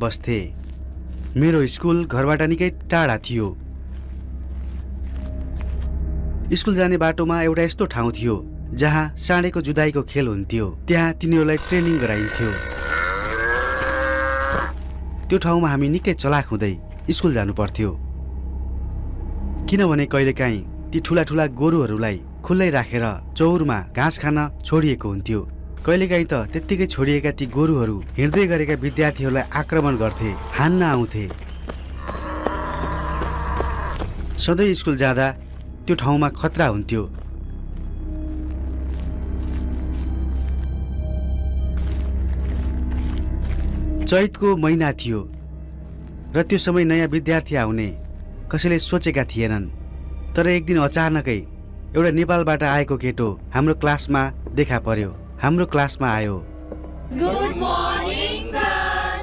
बस्थे। मेरो स्कुल घरबाट निकै टाढा थियो। स्कुल जाने बाटोमा एउटा यस्तो ठाउँ थियो जहाँ साँडेको जुधाइको खेल हुन्थ्यो। त्यहाँ तिनीहरूलाई ट्रेनिङ गराइन्थ्यो। त्यो ठाउँमा हामी निकै चलाक हुँदै स्कुल जानु पर्थ्यो, किनभने कहिलेकाहीँ ती ठुला ठुला गोरुहरूलाई खुल्लै राखेर चौरमा घाँस खान छोडिएको हुन्थ्यो। कहिलेकाहीँ त त्यत्तिकै छोडिएका ती गोरुहरू हिँड्दै गरेका विद्यार्थीहरूलाई आक्रमण गर्थे, हान्न आउँथे। सधैँ स्कुल जाँदा त्यो ठाउँमा खतरा हुन्थ्यो। चैतको महिना थियो र त्यो समय नयाँ विद्यार्थी आउने कसैले सोचेका थिएनन्। तर एक दिन अचानकै एउटा नेपालबाट आएको केटो हाम्रो क्लासमा देखा पर्यो। हाम्रो क्लासमा आयो। Good morning sir.